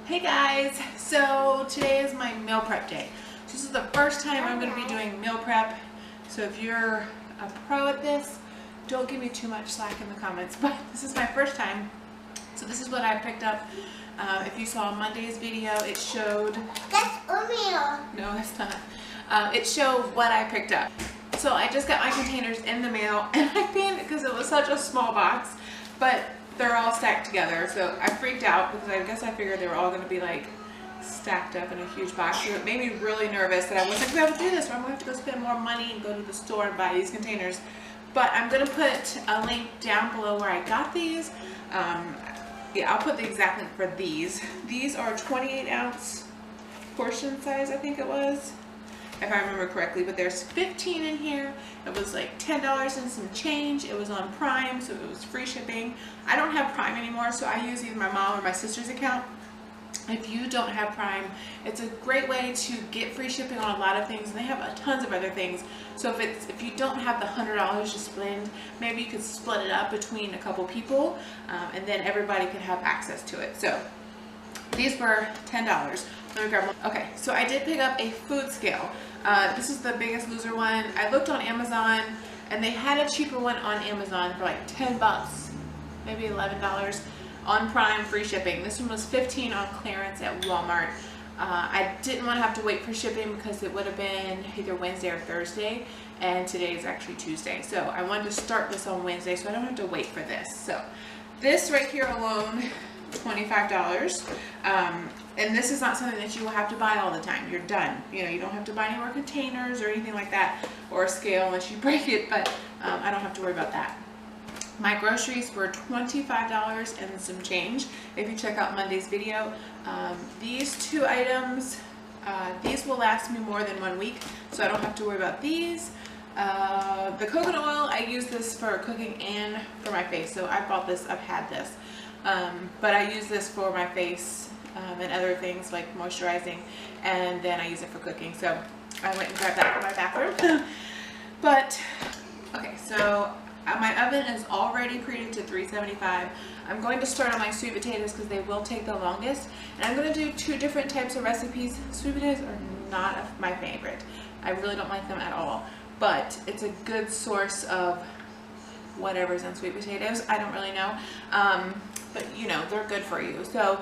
Hey guys, so today is my meal prep day. This is the first time I'm going to be doing meal prep, so if you're a pro at this, don't give me too much slack in the comments, but this is my first time. So this is what I picked up. If you saw Monday's video, it showed... That's oatmeal. No, it's not. It showed what I picked up. So I just got my containers in the mail, and I think because it was such a small box, but they're all stacked together, so I freaked out because I guess I figured they were all going to be like stacked up in a huge box. So it made me really nervous that I wasn't going to be able to do this, or I'm going to have to go spend more money and go to the store and buy these containers. But I'm going to put a link down below where I got these. Yeah, I'll put the exact link for these. These are 28-ounce portion size, I think it was, if I remember correctly, but there's 15 in here. It was like $10 and some change. It was on Prime, so it was free shipping. I don't have Prime anymore, so I use either my mom or my sister's account. If you don't have Prime, it's a great way to get free shipping on a lot of things, and they have tons of other things. So if you don't have the $100 to spend, maybe you could split it up between a couple people, and then everybody could have access to it. So these were $10. Let me grab one. Okay, so I did pick up a food scale. This is the Biggest Loser one. I looked on Amazon, and they had a cheaper one on Amazon for like 10 bucks, maybe $11 on Prime, free shipping. This one was 15 on clearance at Walmart. I didn't want to have to wait for shipping because it would have been either Wednesday or Thursday, and today is actually Tuesday. So I wanted to start this on Wednesday so I don't have to wait for this. So this right here alone, $25. And this is not something that you will have to buy all the time. You're done. You know, you don't have to buy any more containers or anything like that, or a scale unless you break it, but I don't have to worry about that. My groceries were $25 and some change. If you check out Monday's video, these two items, these will last me more than 1 week, so I don't have to worry about these. The coconut oil, I use this for cooking and for my face, so I bought this, I've had this. But I use this for my face and other things like moisturizing, and then I use it for cooking. So I went and grabbed that for my bathroom. But, okay, so my oven is already preheated to 375. I'm going to start on my sweet potatoes because they will take the longest. And I'm going to do two different types of recipes. Sweet potatoes are not my favorite. I really don't like them at all. But it's a good source of whatever's in sweet potatoes. I don't really know. But you know, they're good for you. So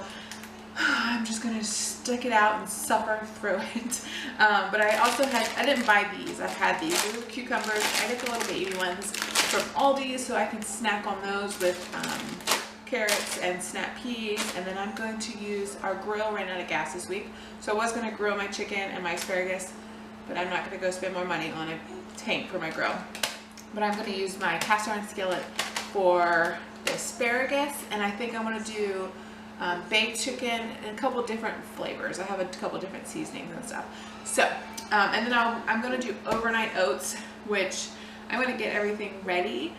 I'm just going to stick it out and suffer through it. But I also I didn't buy these. I've had these. These are cucumbers. I get the little baby ones from Aldi so I can snack on those with carrots and snap peas. And then I'm going to use, our grill ran out of gas this week. So I was going to grill my chicken and my asparagus, but I'm not going to go spend more money on a tank for my grill. But I'm going to use my cast iron skillet for the asparagus, and I think I want to do baked chicken and a couple different flavors. I have a couple different seasonings and stuff. So, and then I'm going to do overnight oats, which I'm going to get everything ready.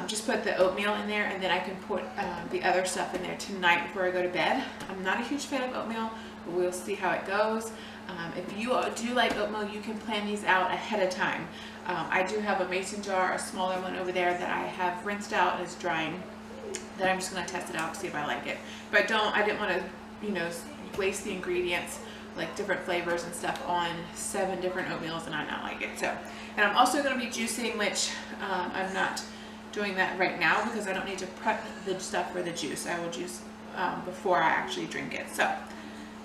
Just put the oatmeal in there, and then I can put the other stuff in there tonight before I go to bed. I'm not a huge fan of oatmeal, but we'll see how it goes. If you do like oatmeal, you can plan these out ahead of time. I do have a mason jar, a smaller one over there that I have rinsed out and is drying, that I'm just going to test it out, see if I like it. But I didn't want to, you know, waste the ingredients, like different flavors and stuff, on 7 different oatmeals and I not like it. So, and I'm also going to be juicing, which I'm not doing that right now because I don't need to prep the stuff for the juice. I will juice before I actually drink it. So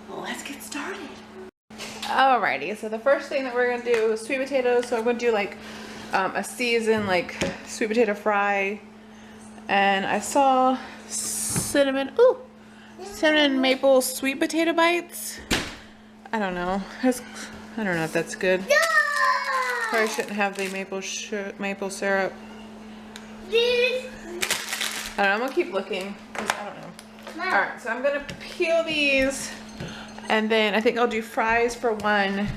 let's get started. Alrighty, so the first thing that we're going to do is sweet potatoes. So I'm going to do like a seasoned like sweet potato fry. And I saw cinnamon maple sweet potato bites. I don't know. I don't know if that's good. Probably shouldn't have the maple syrup. I don't know. I'm going to keep looking because I don't know. Alright, so I'm going to peel these. And then I think I'll do fries for one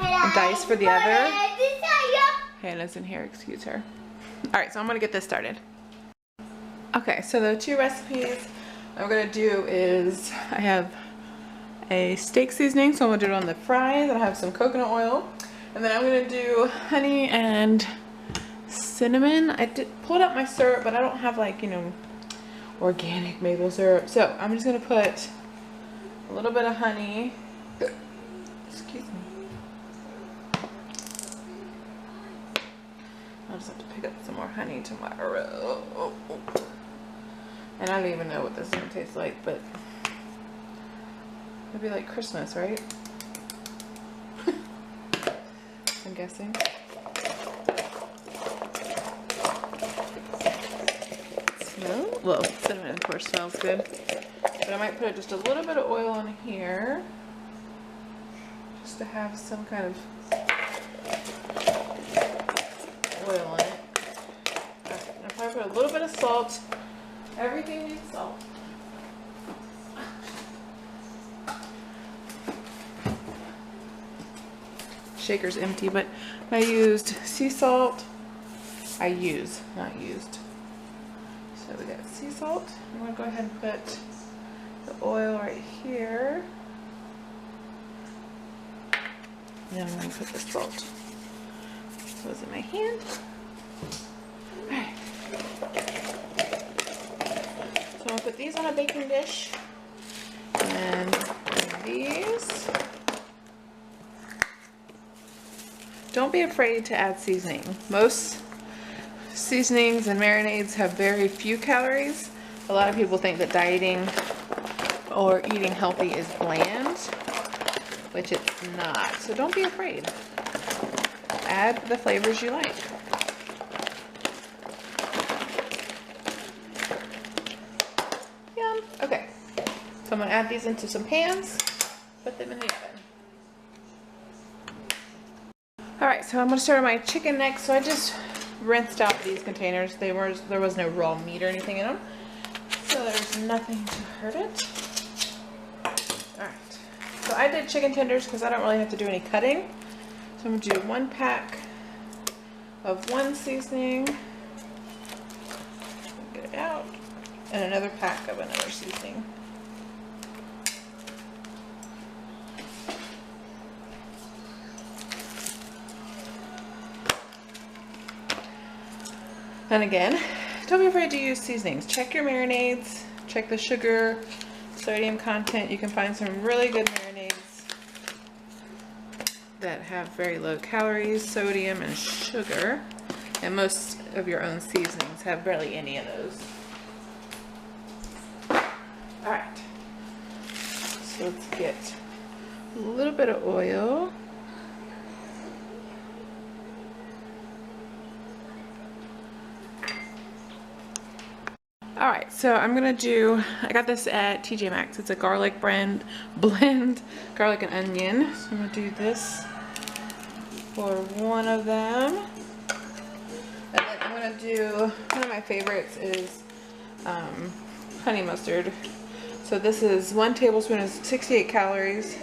and dice for the other. Hannah's in here, excuse her. Alright, so I'm going to get this started. Okay, so the two recipes I'm going to do is, I have a steak seasoning, so I'm going to do it on the fries. I have some coconut oil. And then I'm going to do honey and cinnamon. I pulled out my syrup, but I don't have, like, you know, organic maple syrup. So I'm just going to put a little bit of honey. Excuse me. I'll just have to pick up some more honey tomorrow. And I don't even know what this is gonna taste like, but it'd be like Christmas, right? I'm guessing. Smell? Well, cinnamon of course smells good. But I might put just a little bit of oil in here, just to have some kind of oil in it. I'll probably put a little bit of salt. Everything needs salt. Shaker's empty, but I used sea salt. Not used. So we got sea salt. I'm gonna go ahead and put the oil right here. Then I'm gonna put the salt. So it's in my hand. Alright. So I'm gonna put these on a baking dish. And these. Don't be afraid to add seasoning. Most seasonings and marinades have very few calories. A lot of people think that dieting or eating healthy is bland, which it's not. So don't be afraid. Add the flavors you like. Yum. Okay. So I'm gonna add these into some pans, put them in the oven. Alright, so I'm going to start on my chicken next. So I just rinsed out these containers. There was no raw meat or anything in them. So there's nothing to hurt it. Alright, so I did chicken tenders because I don't really have to do any cutting. So I'm going to do 1 pack of one seasoning. Get it out. And another pack of another seasoning. And again, don't be afraid to use seasonings. Check your marinades, check the sugar, sodium content. You can find some really good marinades that have very low calories, sodium, and sugar. And most of your own seasonings have barely any of those. Alright, so let's get a little bit of oil. Alright, so I'm gonna do, I got this at TJ Maxx. It's a garlic blend, garlic and onion. So I'm gonna do this for one of them. And then I'm gonna do, one of my favorites is honey mustard. So this is 1 tablespoon is 68 calories.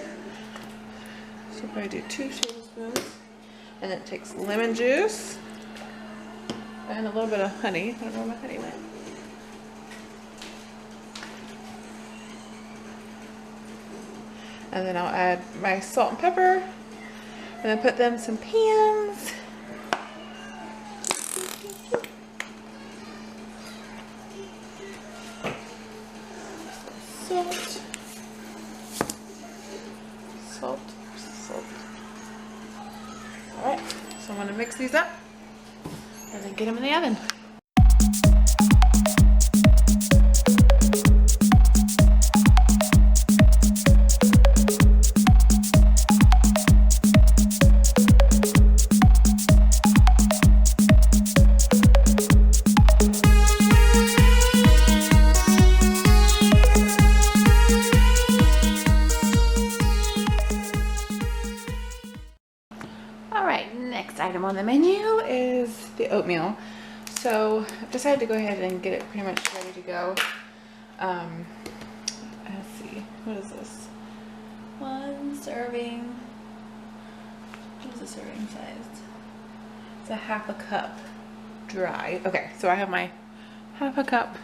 So if I do 2 tablespoons, and then it takes lemon juice and a little bit of honey. I don't know where my honey went. And then I'll add my salt and pepper, and then put them in some pans. Salt. Alright, so I'm going to mix these up and then get them in the oven. Item on the menu is the oatmeal. So I've decided to go ahead and get it pretty much ready to go. Let's see, what is this? 1 serving. What is the serving size? It's a 1/2 cup dry. Okay, so I have my 1/2 cup.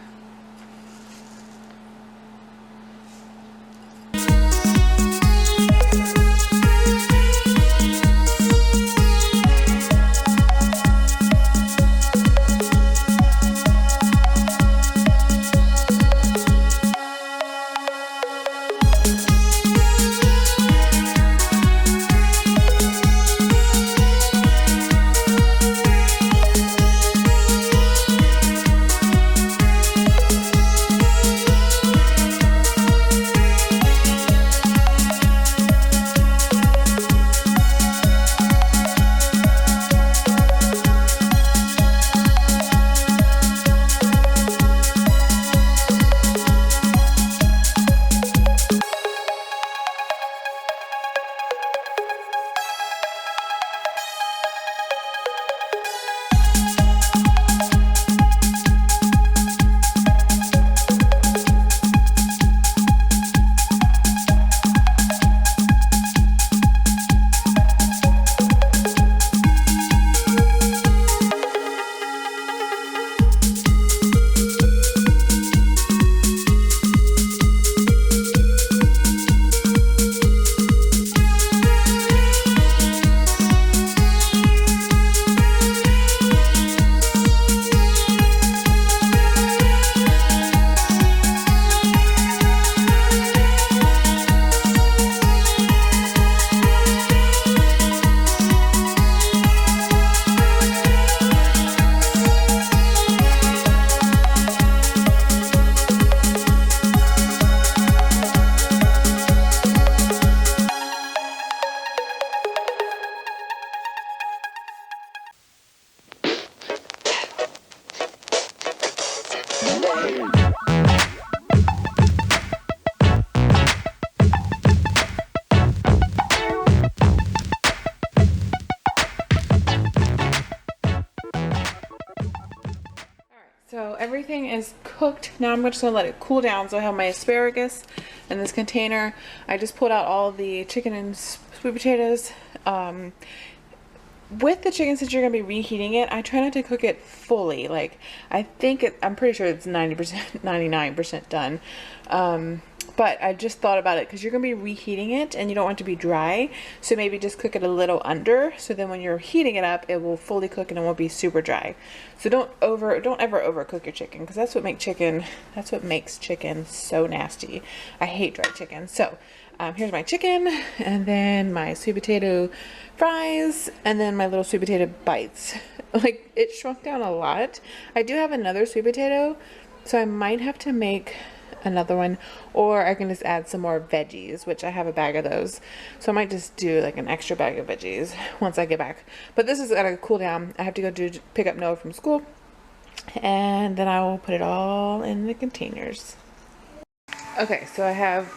is cooked. Now I'm just gonna let it cool down. So I have my asparagus in this container. I just pulled out all the chicken and sweet potatoes. With the chicken, since you're gonna be reheating it, I try not to cook it fully. Like, I'm pretty sure it's 90%, 99% done. But I just thought about it because you're gonna be reheating it and you don't want it to be dry. So maybe just cook it a little under. So then when you're heating it up, it will fully cook and it won't be super dry. So don't ever overcook your chicken, because that's what makes chicken so nasty. I hate dry chicken. So here's my chicken, and then my sweet potato fries, and then my little sweet potato bites. Like, it shrunk down a lot. I do have another sweet potato, so I might have to make another one, or I can just add some more veggies, which I have a bag of those. So I might just do like an extra bag of veggies once I get back. But this is gotta cool down. I have to go pick up Noah from school, and then I will put it all in the containers. Okay, so I have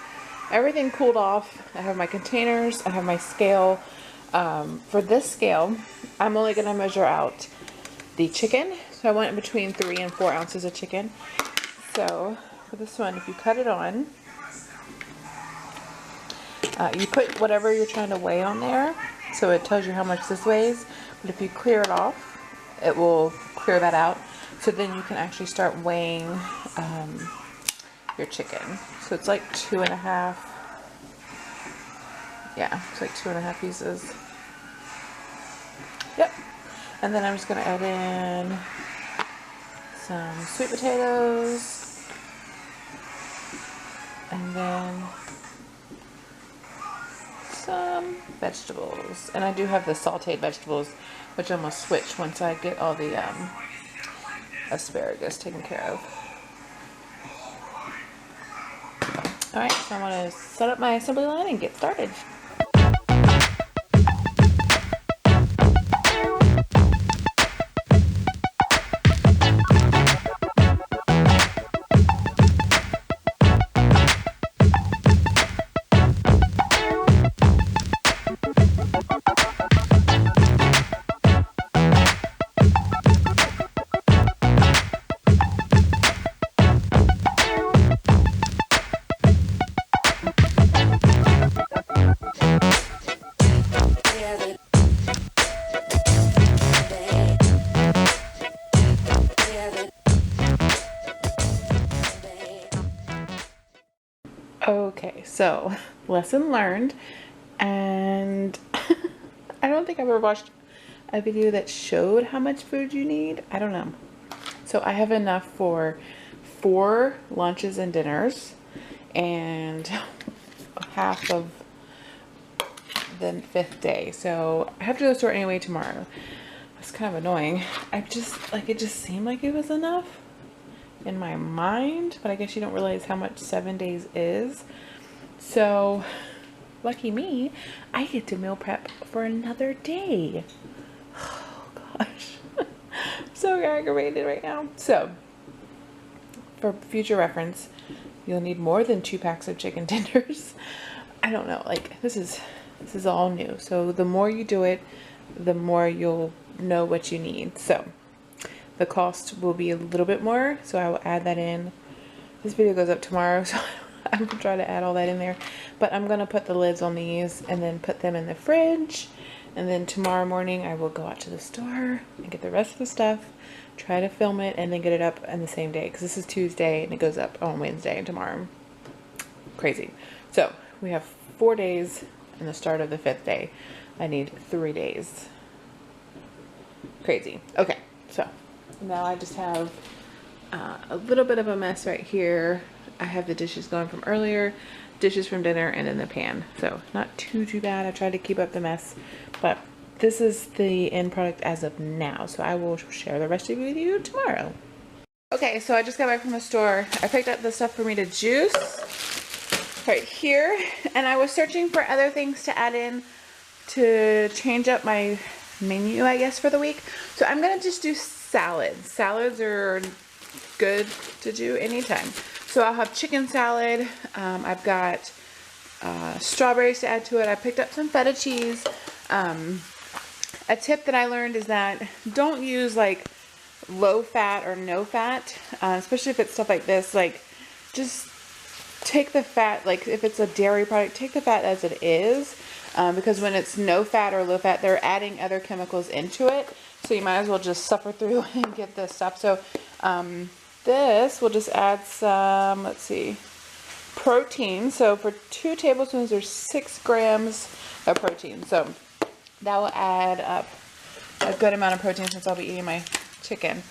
everything cooled off. I have my containers, I have my scale. For this scale, I'm only gonna measure out the chicken. So I went between 3 and 4 ounces of chicken. So for this one, if you cut it on, you put whatever you're trying to weigh on there, so it tells you how much this weighs. But if you clear it off, it will clear that out. So then you can actually start weighing your chicken. So it's like 2.5. Yeah, it's like 2.5 pieces. Yep. And then I'm just gonna add in some sweet potatoes, and then some vegetables. And I do have the sauteed vegetables, which I'm gonna switch once I get all the asparagus taken care of. Alright, so I'm gonna set up my assembly line and get started. Okay, so lesson learned, and I don't think I've ever watched a video that showed how much food you need. I don't know. So I have enough for 4 lunches and dinners and half of the 5th day. So I have to go to the store anyway tomorrow. It's kind of annoying. It just seemed like it was enough in my mind, but I guess you don't realize how much 7 days is. So lucky me, I get to meal prep for another day. Oh gosh. I'm so aggravated right now. So for future reference, you'll need more than 2 packs of chicken tenders. I don't know, like this is all new. So the more you do it, the more you'll know what you need. So the cost will be a little bit more, so I will add that in. This video goes up tomorrow, so I will try to add all that in there. But I'm going to put the lids on these and then put them in the fridge. And then tomorrow morning I will go out to the store and get the rest of the stuff, try to film it, and then get it up on the same day. Because this is Tuesday and it goes up on Wednesday and tomorrow. Crazy. So we have 4 days and the start of the 5th day. I need 3 days. Crazy. Okay, so now I just have a little bit of a mess right here. I have the dishes going from earlier, dishes from dinner, and in the pan. So not too bad. I tried to keep up the mess, but this is the end product as of now. So I will share the rest of it with you tomorrow. Okay, so I just got back from the store. I picked up the stuff for me to juice right here, and I was searching for other things to add in to change up my menu, I guess, for the week. So I'm gonna just do salads. Salads are good to do anytime. So I'll have chicken salad. I've got strawberries to add to it. I picked up some feta cheese. A tip that I learned is that don't use like low fat or no fat, especially if it's stuff like this. Like, just take the fat, like if it's a dairy product, take the fat as it is, because when it's no fat or low fat, they're adding other chemicals into it. So you might as well just suffer through and get this stuff. So this, we'll just add some, let's see, protein. So for 2 tablespoons, there's 6 grams of protein. So that will add up a good amount of protein since I'll be eating my chicken.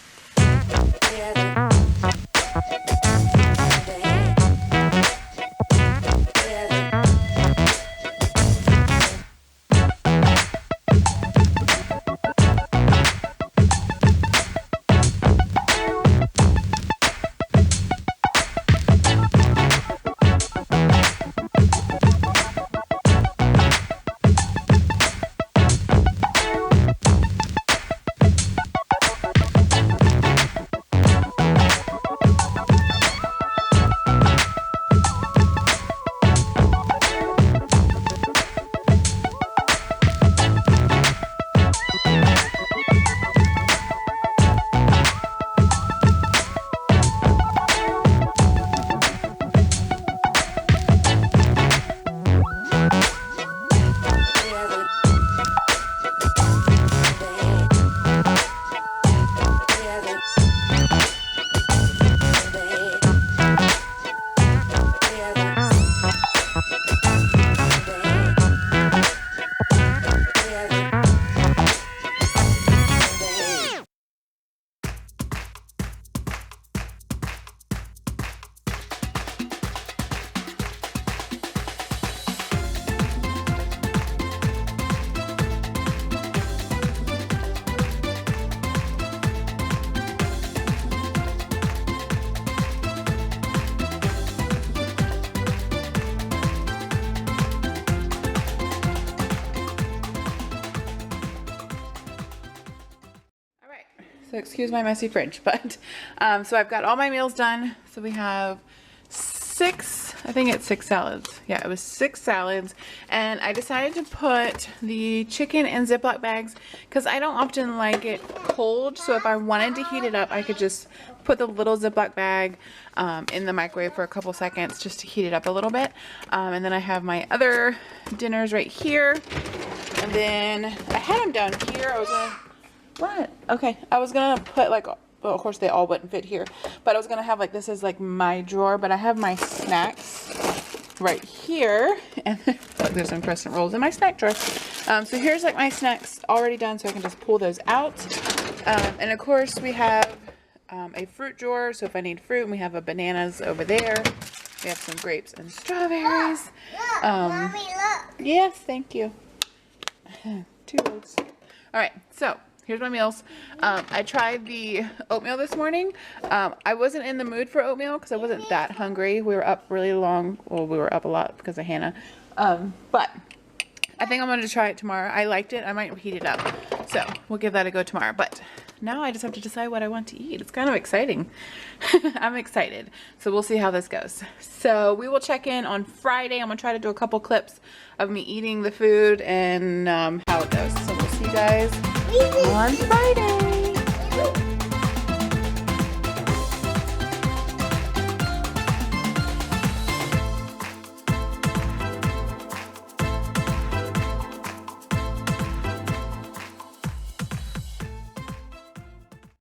So excuse my messy fridge, but so I've got all my meals done. So we have 6, I think it's 6 salads. Yeah, it was 6 salads. And I decided to put the chicken in Ziploc bags because I don't often like it cold. So if I wanted to heat it up, I could just put the little Ziploc bag in the microwave for a couple seconds just to heat it up a little bit. And then I have my other dinners right here. And then I had them down here. I was gonna, what? Okay, I was gonna put like, well, of course they all wouldn't fit here, but I was gonna have like, this is like my drawer, but I have my snacks right here, and look, there's some crescent rolls in my snack drawer. So here's like my snacks already done, so I can just pull those out. And of course we have a fruit drawer, so if I need fruit, and we have a bananas over there. We have some grapes and strawberries. Look, Mommy, look. Yes, thank you. 2 oats. All right, so here's my meals. I tried the oatmeal this morning. I wasn't in the mood for oatmeal because I wasn't that hungry. We were up really long. Well, we were up a lot because of Hannah. But I think I'm going to try it tomorrow. I liked it. I might heat it up. So we'll give that a go tomorrow. But now I just have to decide what I want to eat. It's kind of exciting. I'm excited. So we'll see how this goes. So we will check in on Friday. I'm going to try to do a couple clips of me eating the food and how it goes. So we'll see you guys on Friday.